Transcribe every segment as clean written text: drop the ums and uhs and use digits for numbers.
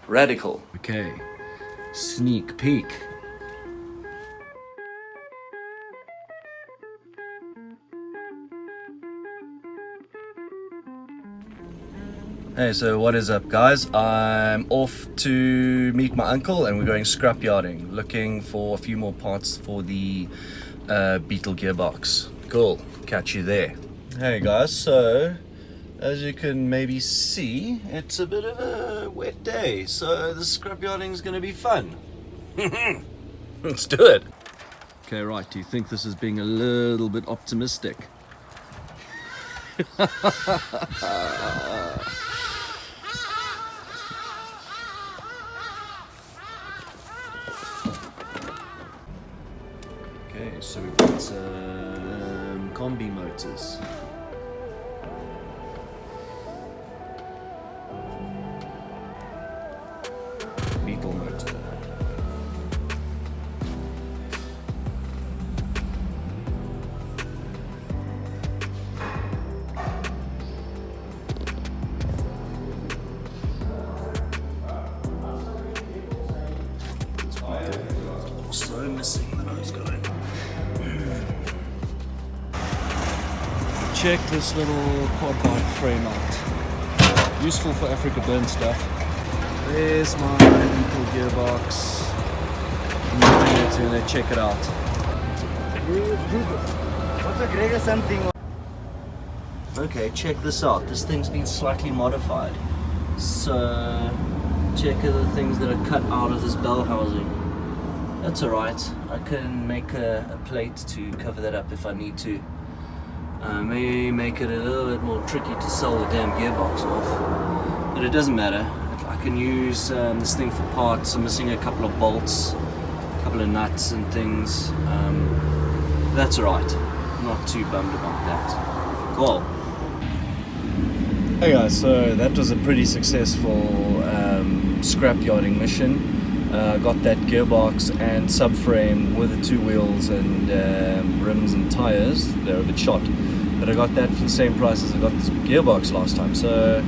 Radical. Okay, sneak peek. Hey, so what is up, guys? I'm off to meet my uncle and we're going scrapyarding, looking for a few more parts for the Beetle gearbox. Cool, catch you there. Hey guys, so as you can maybe see, it's a bit of a wet day, so the scrapyarding is going to be fun. Let's do it. Okay, right, do you think this is being a little bit optimistic? Okay, so we've got some combi motors. Beetle motor. Also missing the nose going. Check this little quad bike frame out. Useful for Africa burn stuff. There's my Beetle gearbox. I'm going to check it out. Okay, check this out. This thing's been slightly modified. So, check the things that are cut out of this bell housing. That's alright. I can make a plate to cover that up if I need to. May make it a little bit more tricky to sell the damn gearbox off. But it doesn't matter. I can use this thing for parts. I'm missing a couple of bolts, a couple of nuts and things. That's alright. I'm not too bummed about that. Cool. Hey guys, so that was a pretty successful scrapyarding mission. Got that gearbox and subframe with the two wheels and rims and tires. They're a bit shot, but I got that for the same price as I got this gearbox last time, so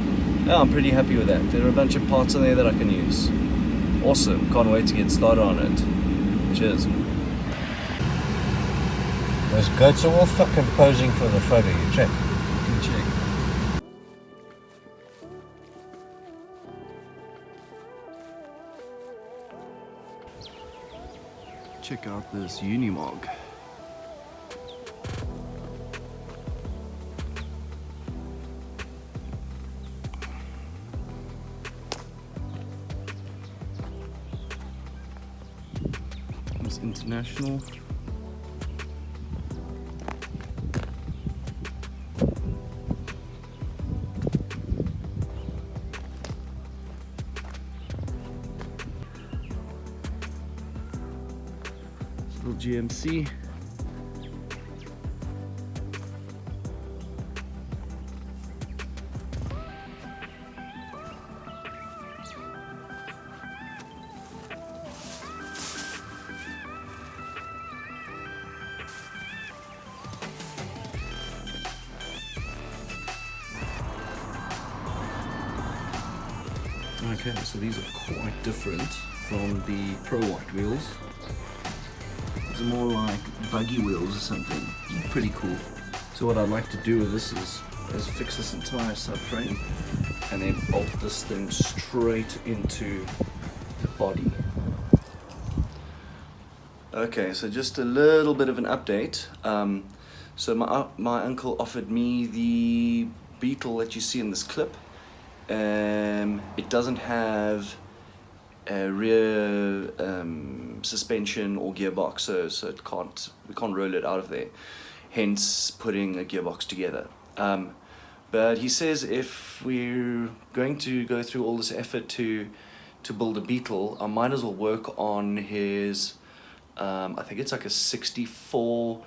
yeah, I'm pretty happy with that. There are a bunch of parts in there that I can use. Awesome, can't wait to get started on it. Cheers. Those goats are all fucking posing for the photo, you check. You can check. Check out this Unimog. It's international. Little GMC. Okay, so these are quite different from the Pro White wheels. These are more like buggy wheels or something. Pretty cool. So what I'd like to do with this is fix this entire subframe and then bolt this thing straight into the body. Okay, so just a little bit of an update. So my uncle offered me the Beetle that you see in this clip. It doesn't have a rear suspension or gearbox, so we can't roll it out of there, hence putting a gearbox together. But he says if we're going to go through all this effort to build a Beetle, I might as well work on his I think it's like a 64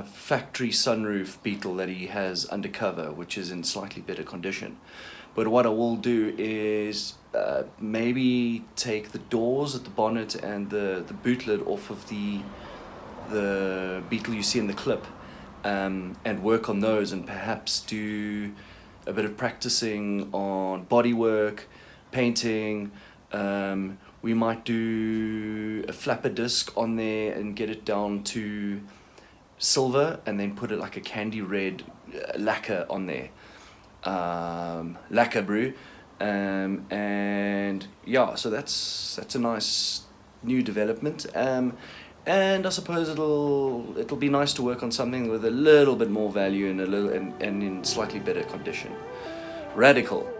factory sunroof Beetle that he has undercover, which is in slightly better condition. But what I will do is maybe take the doors at the bonnet and the boot lid off of the Beetle you see in the clip, and work on those, and perhaps do a bit of practicing on bodywork, painting, We might do a flapper disc on there and get it down to silver, and then put it like a candy red lacquer on there, lacquer brew, and yeah, so that's a nice new development. And I suppose it'll be nice to work on something with a little bit more value and in slightly better condition. Radical.